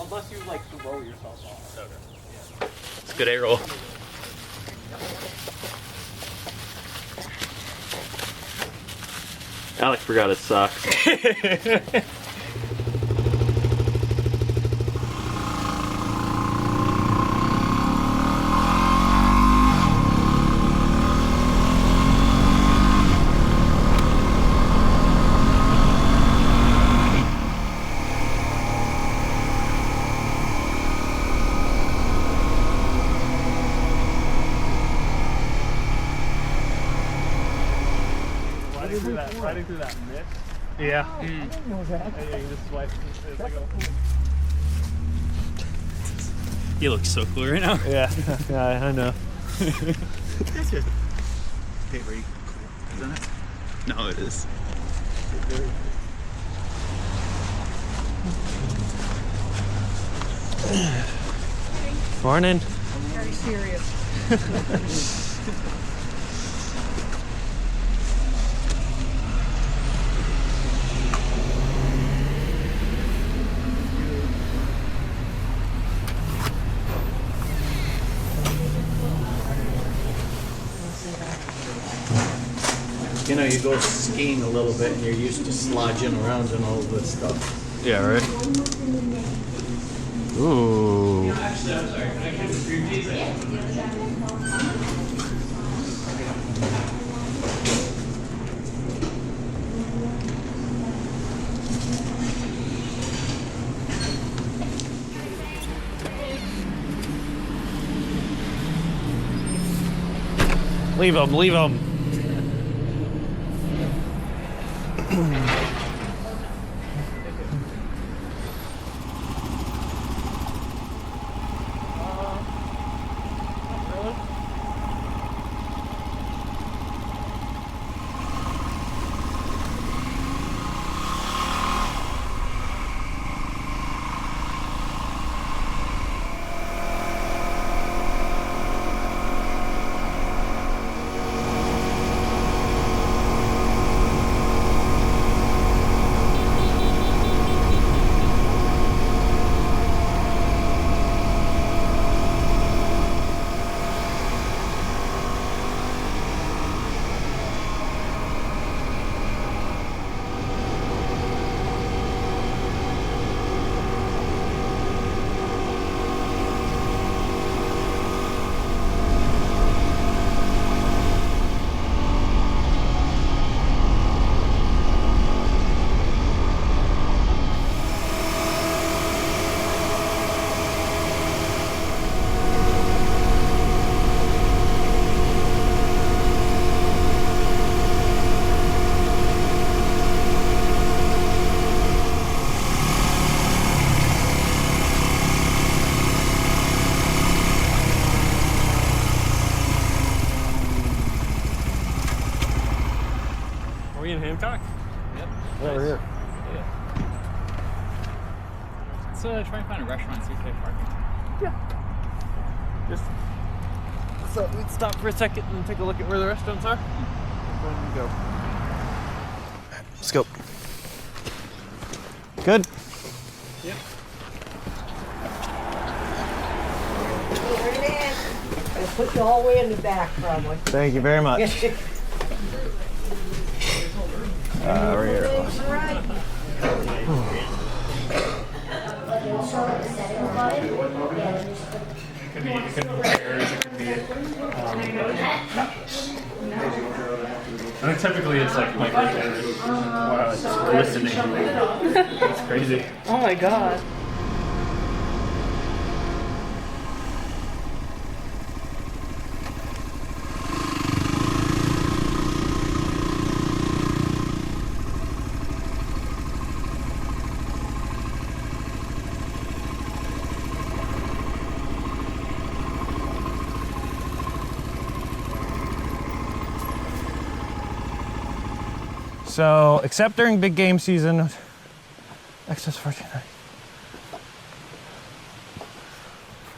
Unless you like throw yourself off. Okay. Yeah. It's a good A-roll. Alex forgot his socks. Riding through that mist. Yeah. I didn't know that. Yeah, you just swipe. It's like a... You look so cool right now. Yeah, I know. That's good. Hey, were you cool? Isn't it? No, it is. Morning. Very serious. You know, you go skiing a little bit and you're used to slodging around and all this stuff. Yeah, right. Ooh. Leave him, leave him. we in Hancock? Yep. Yeah, we're here. Yeah. Let's try and find a restaurant and see if they have parking. Yeah. Just so we'd stop for a second and take a look at where the restaurants are. When we go. Let's go. Good. Yep. There it is. I'll put you all the way in the back, probably. Thank you very much. We're here. All right. It could be chairs, it could be I think typically it's like microchairs. Wow, it's just listening. It's crazy. Oh my God. So, except during big game season, excess 49.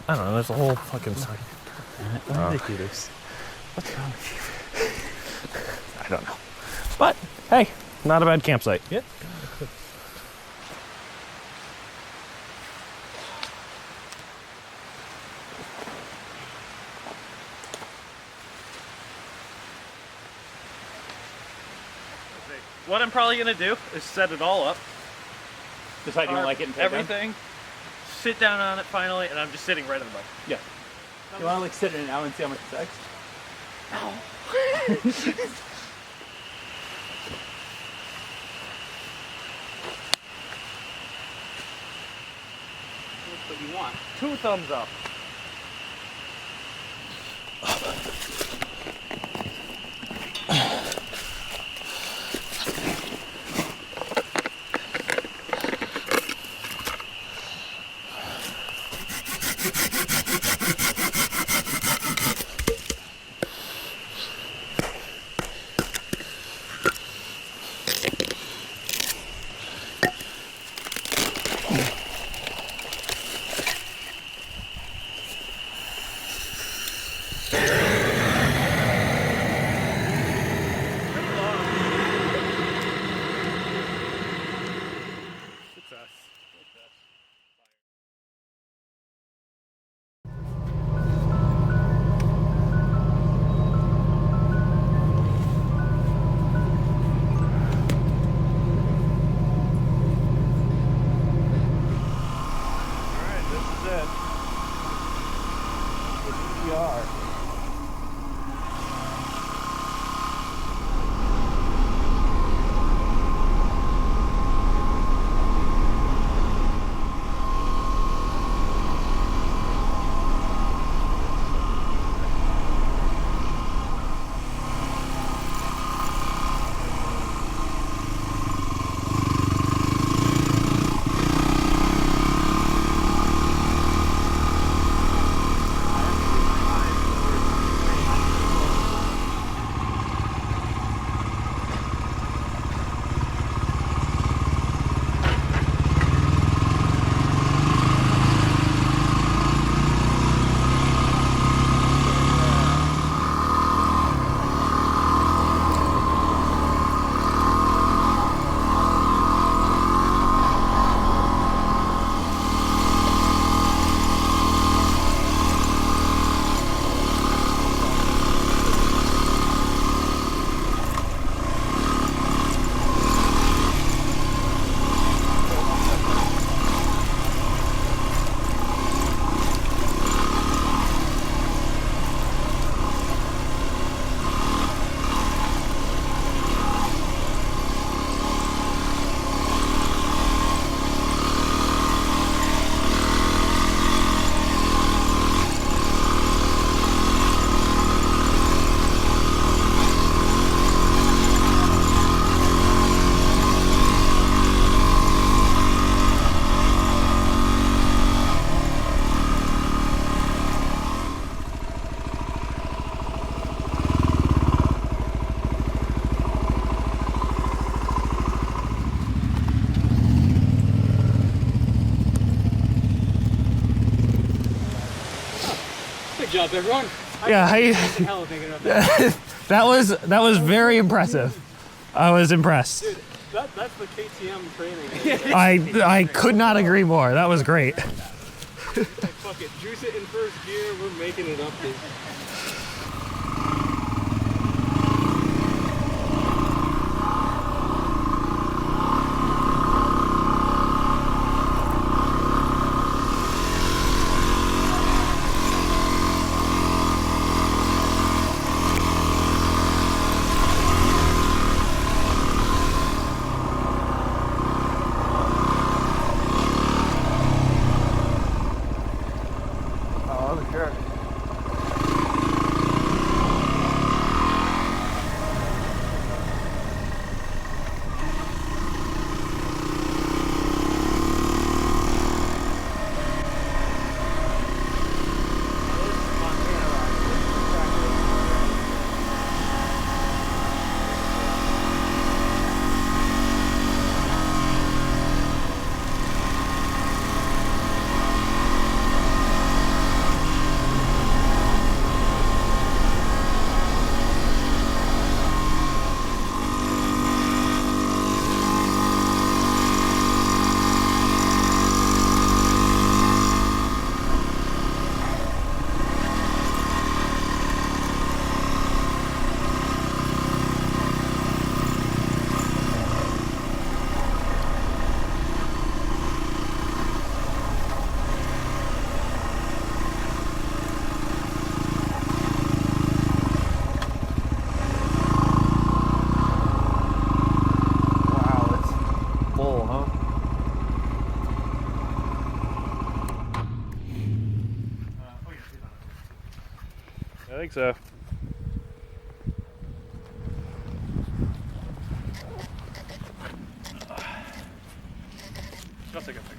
I don't know, there's a whole fucking sign. Ridiculous. What's wrong with you? I don't know. But, hey, not a bad campsite. Yep. what I'm probably gonna do is set it all up. Decide you don't like it and take it down? everything. Sit down on it finally, and I'm just sitting right on the bike. Yeah. You want to like sit in it now and see how much it sucks? What you want? 2 thumbs up. Good job, everyone. Yeah, Hell of thinking of that. that was very impressive. I was impressed. Dude, that's the KTM training. I could not agree more. That was great. Like, fuck it, juice it in first gear. We're making it up, dude. I think so. I'll take a picture.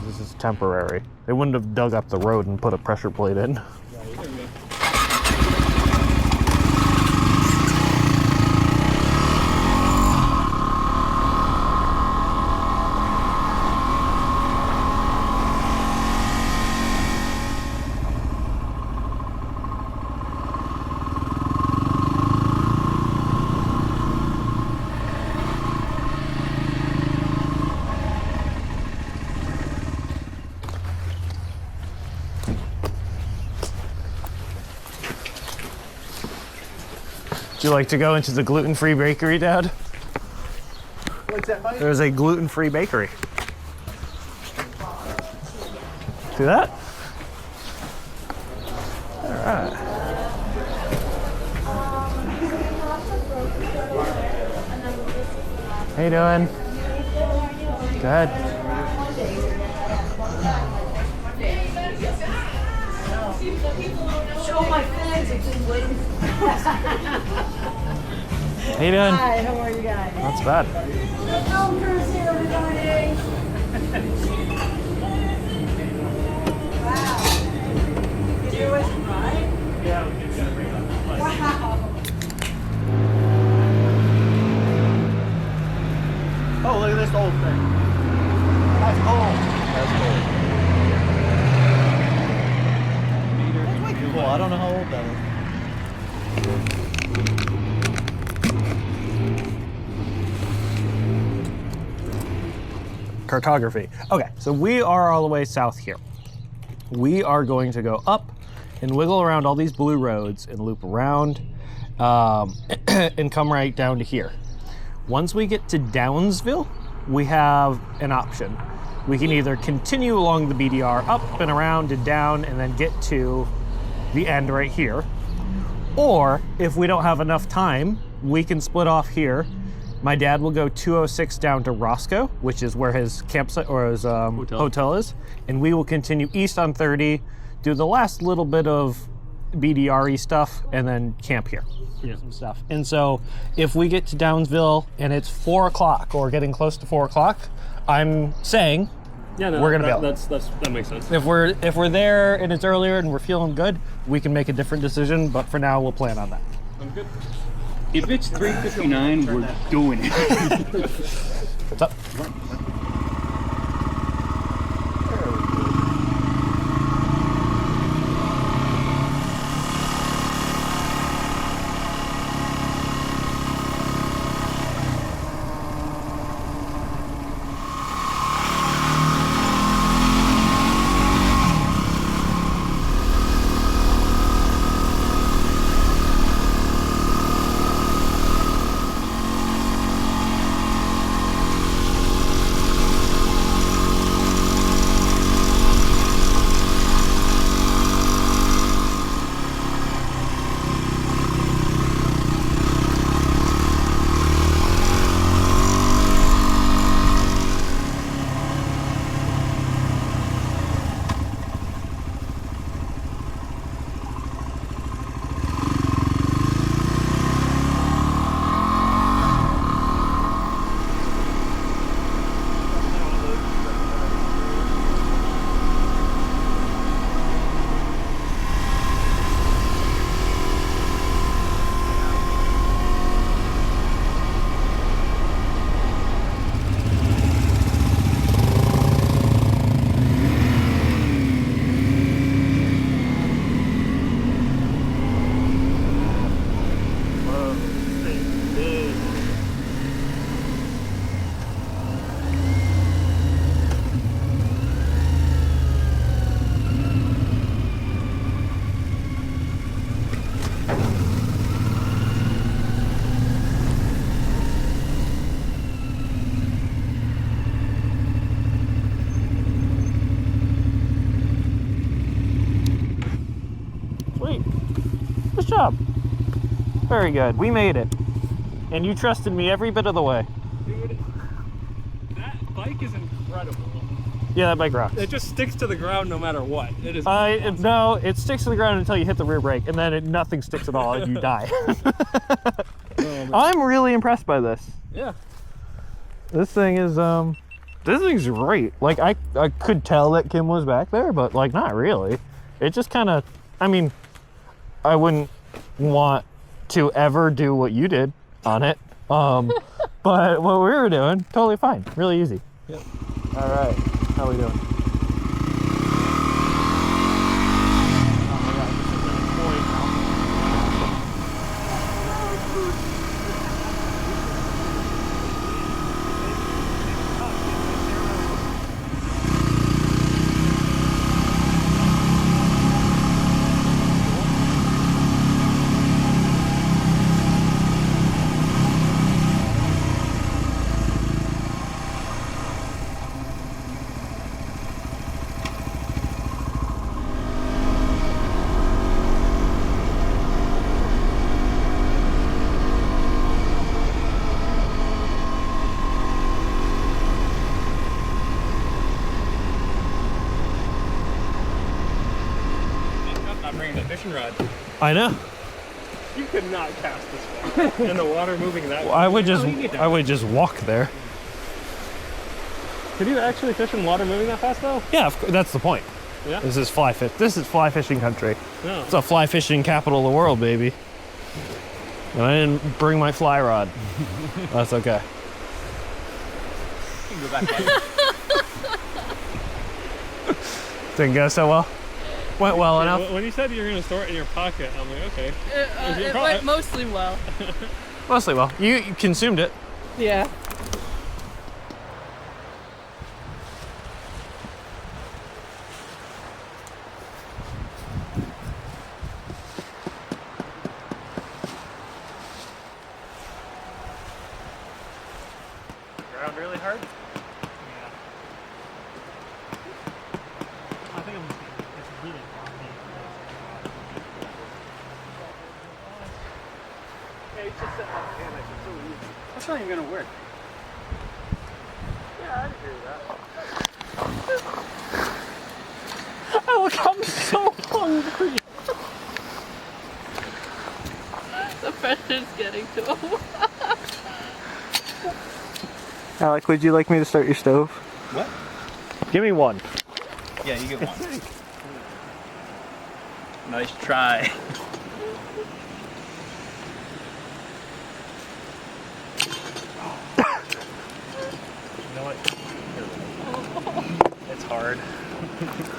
This is temporary. They wouldn't have dug up the road and put a pressure plate in. Would you like to go into the gluten-free bakery, Dad? What's that, Mike? There's a gluten-free bakery. See that? All right. How you doing? Good. Show my fans if you're waiting. How you doing? Hi, how are you guys? Not so bad. Hello, Chris here, everybody. Wow. Did you always ride? Yeah, we just gotta bring it up. Wow. Oh, look at this old thing. That's cool. That's cool. Cool. I don't know how old that is. Cartography. Okay, so we are all the way south here. We are going to go up and wiggle around all these blue roads and loop around and come right down to here. Once we get to Downsville, we have an option. We can either continue along the BDR up and around and down and then get to the end right here. Or if we don't have enough time, we can split off here. My dad will go 206 down to Roscoe, which is where his campsite or his hotel is. And we will continue east on 30, do the last little bit of BDR-y stuff, and then camp here. Yeah. Some stuff. And so if we get to Downsville and it's 4 o'clock or getting close to 4 o'clock, I'm saying we're gonna be able. That makes sense. If we're there and it's earlier and we're feeling good, we can make a different decision. But for now, we'll plan on that. I'm good. If it's 3:59, we're doing it. What's up? job. Very good. We made it. And you trusted me every bit of the way. Dude, that bike is incredible. Yeah, that bike rocks. It just sticks to the ground no matter what. It is. No, it sticks to the ground until you hit the rear brake, and then nothing sticks at all, and you die. I'm really impressed by this. Yeah. This thing's great. Like, I could tell that Kim was back there, but like, not really. It just kind of, I mean, I wouldn't want to ever do what you did on it. But what we were doing, totally fine. Really easy. Yep. All right. How we doing? Rod. I know. You could not cast this far. And the water moving that way. I would just walk there. Could you actually fish in water moving that fast though? Yeah, that's the point. Yeah. This is fly fishing country. No. It's a fly fishing capital of the world, baby. And I didn't bring my fly rod. That's okay. You can go back. Didn't go so well. Went well enough. When you said you were going to store it in your pocket, I'm like, okay. It went mostly well. Mostly well. You consumed it. Yeah. Ground really hard? That's not even gonna work. Yeah, I agree with that. Oh, look, I'm so hungry. The pressure's getting to him. Alec, would you like me to start your stove? What? Give me one. Yeah, you get one. Nice try. It's hard.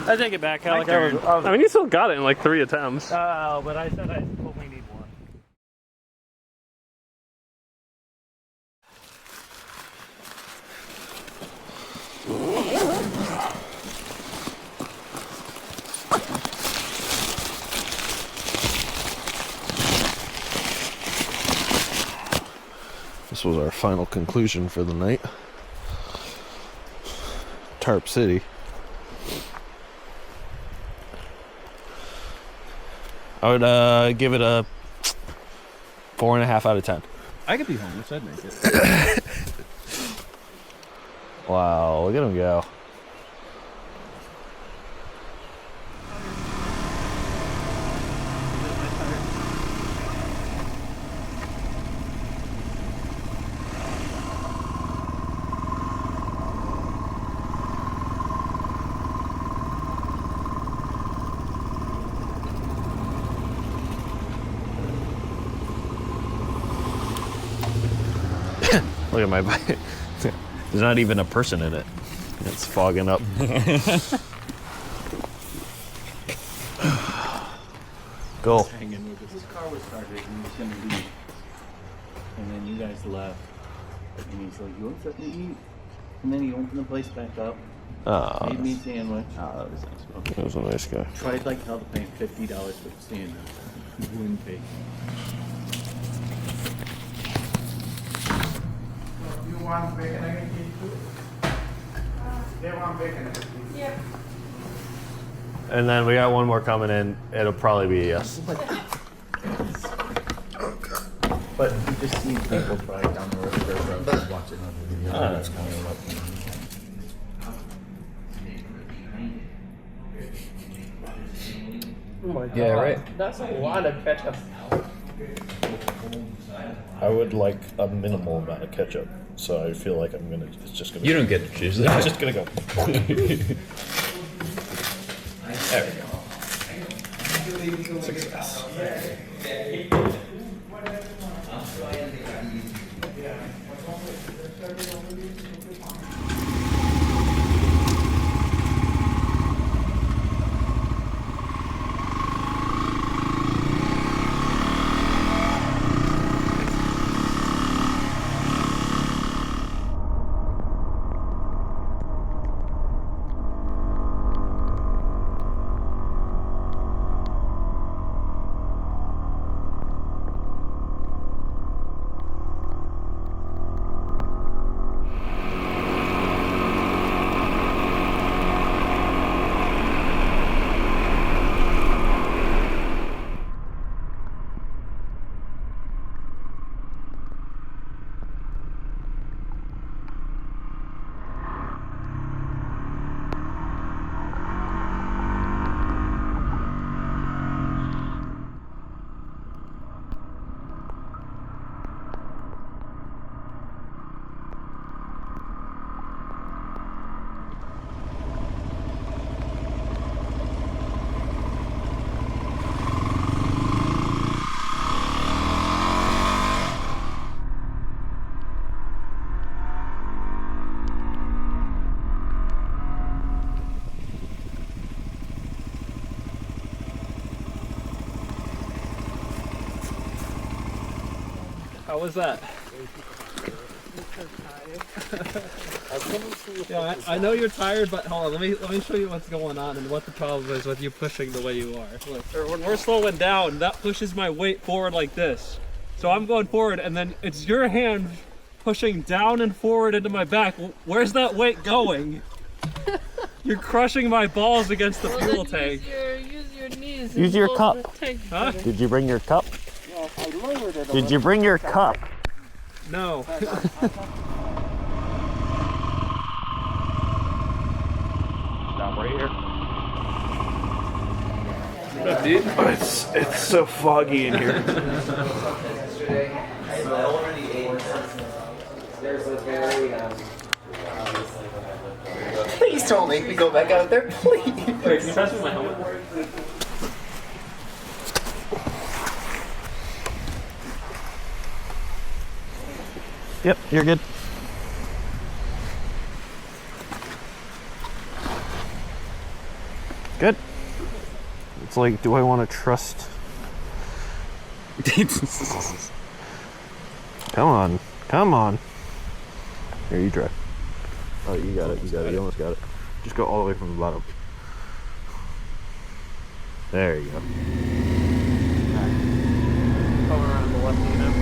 I take it back, Alec. I mean, you still got it in like 3 attempts. Oh, but I said I only need one. This was our final conclusion for the night. Tarp City. I would give it a 4.5 out of 10. I could be homeless. I'd make it. Wow, look at him go. Look at my bike. There's not even a person in it. It's fogging up. Go. This car was started and he was going to leave. And then you guys left. And he's like, you want something to eat? And then he opened the place back up. Made me a sandwich. Oh, that was nice. He was a nice guy. Tried like hell to pay him $50 for the sandwich. He wouldn't pay. You want bacon again, too? They want bacon again. Yeah. And then we got one more coming in. It'll probably be a yes. But you just see people drive down the road, just watching on the video. Oh, that's cool. Oh my Yeah, God. right. That's a lot of ketchup. I would like a minimal amount of ketchup, so I feel like it's just gonna. You don't get to choose that. It's just gonna go. There we go. Success. How was that? Yeah, I know you're tired, but hold on. Let me show you what's going on and what the problem is with you pushing the way you are. Look, when we're slowing down, that pushes my weight forward like this. So I'm going forward, and then it's your hand pushing down and forward into my back. Where's that weight going? You're crushing my balls against the fuel tank. Use your knees. Use your cup. Huh? Did you bring your cup? Yes, I lowered it a Did you bring your cup? No. Stop right here. What up, dude? It's so foggy in here. Please don't make me go back out there, please. Wait, can you pass me my helmet? Yep, you're good. Good. It's like, do I want to trust? Come on, come on. Here, you drive. Oh, you got it, you almost got it. Just go all the way from the bottom. There you go. Come around the left, you know.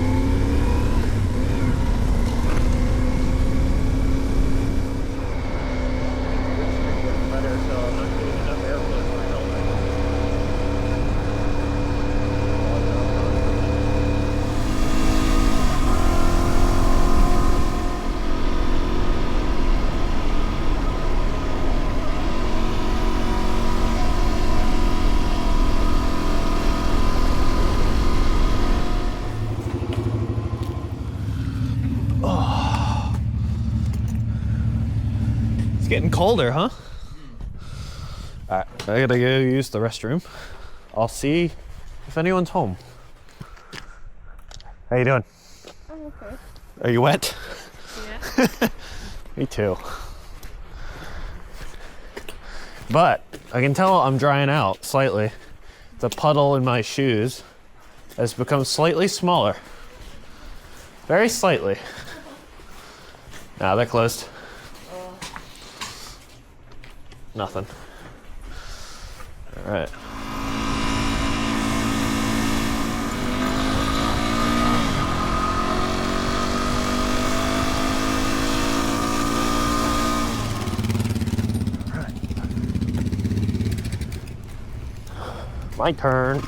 It's getting colder, huh? All right, I gotta go use the restroom. I'll see if anyone's home. How you doing? I'm okay. Are you wet? Yeah. Me too. But I can tell I'm drying out slightly. The puddle in my shoes has become slightly smaller. Very slightly. Nah, they're closed. Nothing. All right. My turn.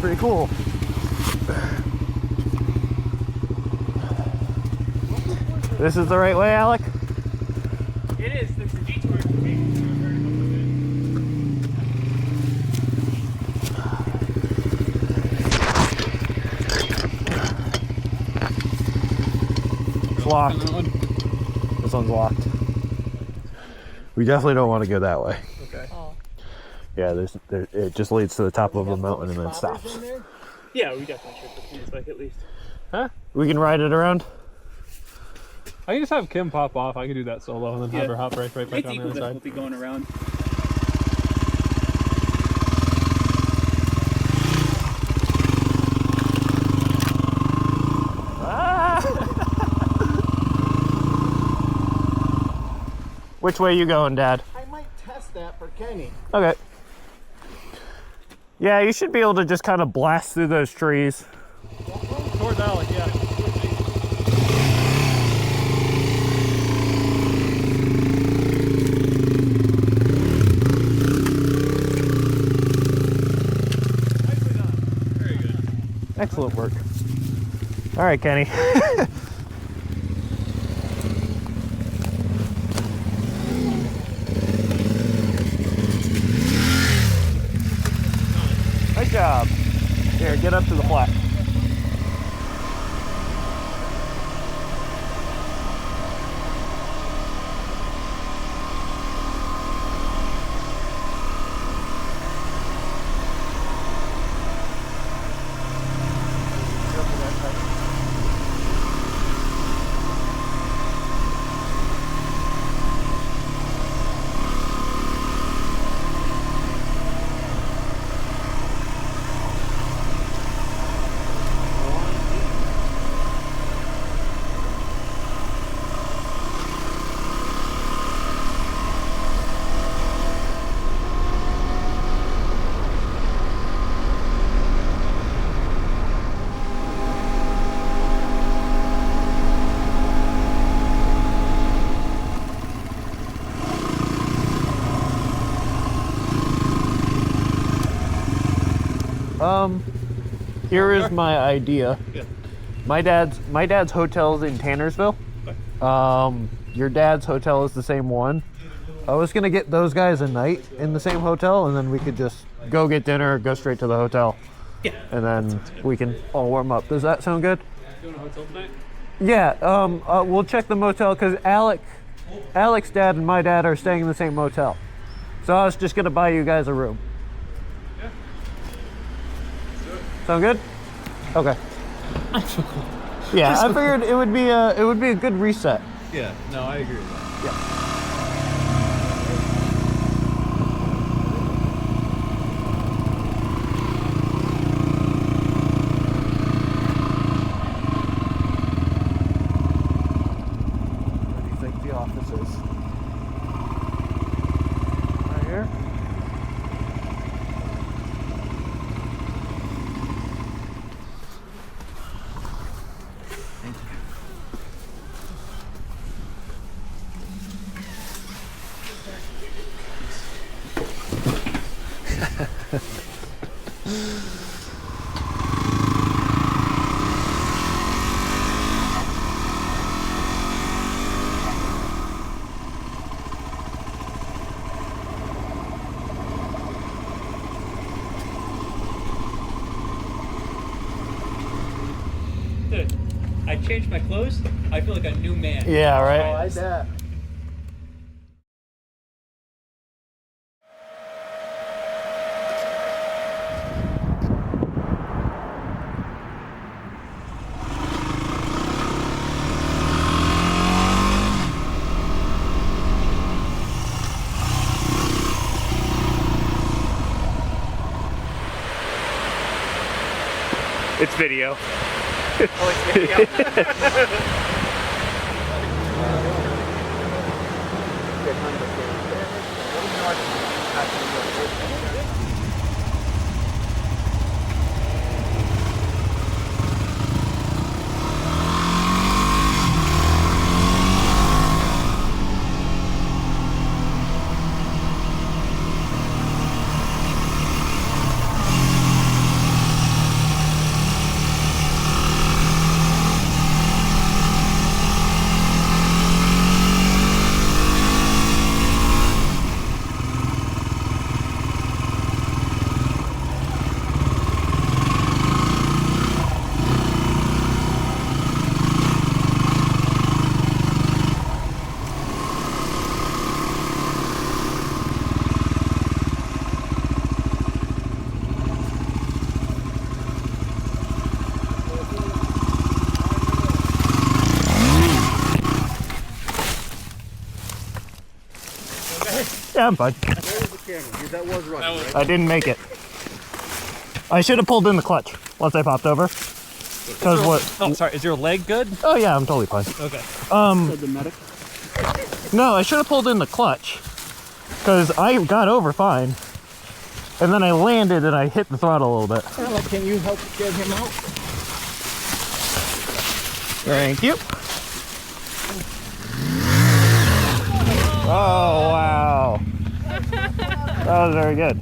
pretty cool. This is the right way, Alec? It is. There's a detour for me. It's locked. This one's locked. We definitely don't want to go that way. Okay. Yeah, it just leads to the top of a mountain and then stops. Yeah, we definitely should put this bike at least. Huh? We can ride it around. I can just have Kim pop off. I can do that solo and then have her hop right back on the other side. We'll be going around. Which way you going, Dad? I might test that for Kenny. Okay. Yeah, you should be able to just kind of blast through those trees. Towards Alec, yeah. Nicely done. Very good. Excellent work. All right, Kenny. Nice job. Here, get up to the flat. Here is my idea. Yeah. My dad's hotel's in Tannersville. Your dad's hotel is the same one. I was gonna get those guys a night in the same hotel, and then we could just go get dinner, go straight to the hotel. Yeah. And then we can all warm up. Does that sound good? Doing a hotel tonight? Yeah. We'll check the motel because Alec's dad and my dad are staying in the same motel. So I was just gonna buy you guys a room. Yeah. Sound good? Okay. Yeah, I figured it would be a good reset. Yeah. No, I agree with that. Yeah. Where do you think the office is? Right here? Dude, I changed my clothes. I feel like a new man. Yeah, right? I bet. It's video. Yeah, I'm fine. That was right. I didn't make it. I should have pulled in the clutch once I popped over. Because what? Oh, sorry. Is your leg good? Oh yeah, I'm totally fine. Okay. The medic. No, I should have pulled in the clutch. Because I got over fine. And then I landed and I hit the throttle a little bit. Can you help get him out? Thank you. Oh, wow. That was very good.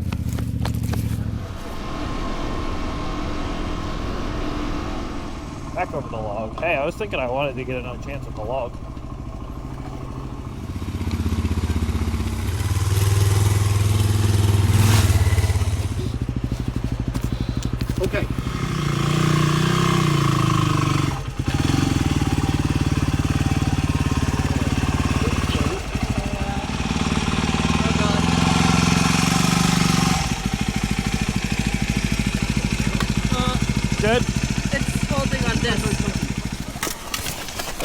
Back over the log. Hey, I was thinking I wanted to get another chance at the log. Okay. Good. It's holding on this.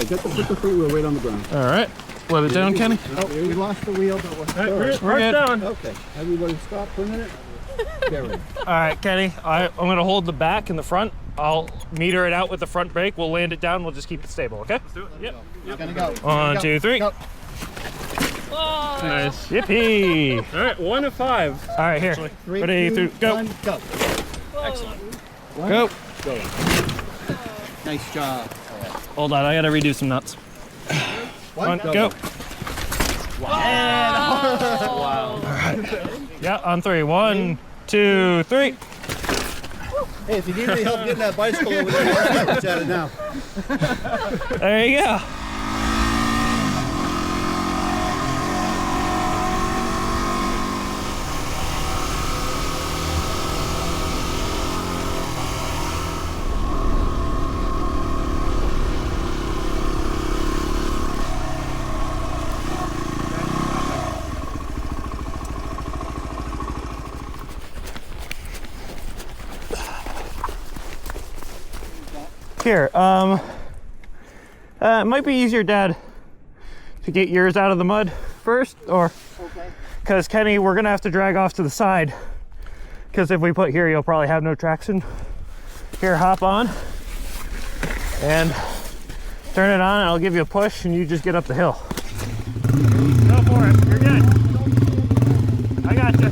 Get the front wheel right on the ground. All right. Let it down, Kenny. Oh, we lost the wheel, but we're We're good. down. okay. Everybody stop for a minute. Carry. All right, Kenny. I'm going to hold the back and the front. I'll meter it out with the front brake. We'll land it down. We'll just keep it stable, okay? Let's do it. Yep. You're gonna go. 1, 2, 3. Go. Nice. Yippee. All right. 1 of 5. All right, here. 3, Ready, 2, go. 1, go. Excellent. Go. Nice job. Hold on. I got to redo some nuts. 1, go. Wow. Yeah, on 3. 1, 2, 3. Hey, if you need any help getting that bicycle over there, it's at it now. There you go. Here, it might be easier, Dad, to get yours out of the mud first, or because Kenny, we're gonna have to drag off to the side, because if we put here, you'll probably have no traction. Here, hop on and turn it on, and I'll give you a push, and you just get up the hill. Go for it. You're good. I got you.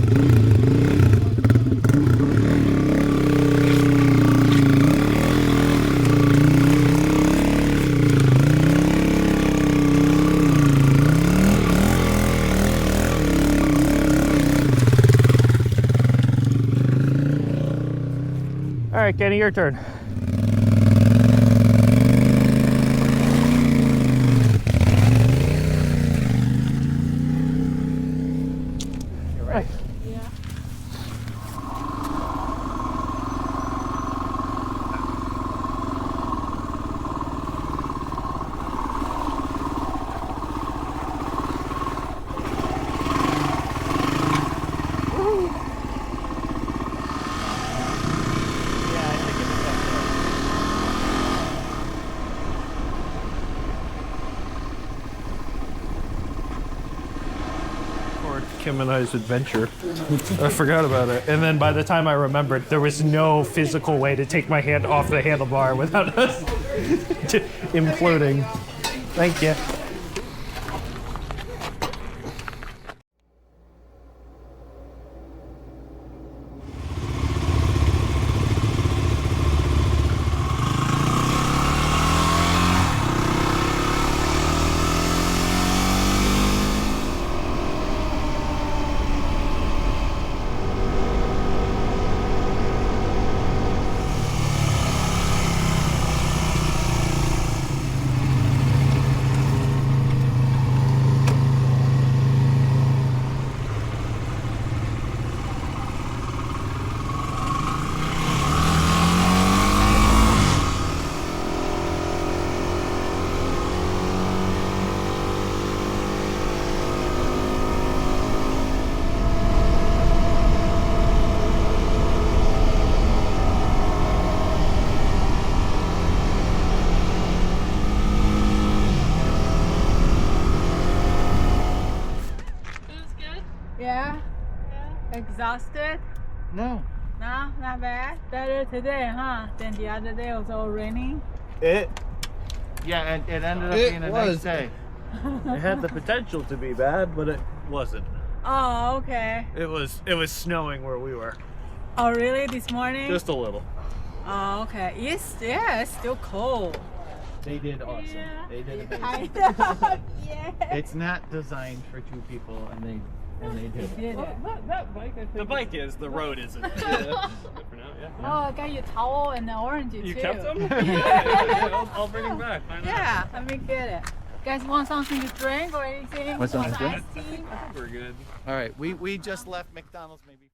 All right, Kenny, your turn. You're right. Yeah. Kim and I's adventure. I forgot about it. And then by the time I remembered, there was no physical way to take my hand off the handlebar without us imploding. Thank you. Exhausted? No. No, not bad. Better today, huh? Than the other day was all raining. Yeah, it ended up being a nice day. It had the potential to be bad, but it wasn't. Oh, okay. It was snowing where we were. Oh, really? This morning? Just a little. Oh, okay. It's still cold. They did awesome. Yeah. They did amazing. I know. Yeah. It's not designed for two people, and they did it. Did it. That bike, I think. The bike is, the road isn't. Good for now, yeah. Oh, I got your towel and the orange You too. kept them? Yeah, I'll bring them back. Why not? Yeah, let me get it. Guys want something to drink or anything? What's on Some the drink? iced tea? I think we're good. All right, we just left McDonald's maybe.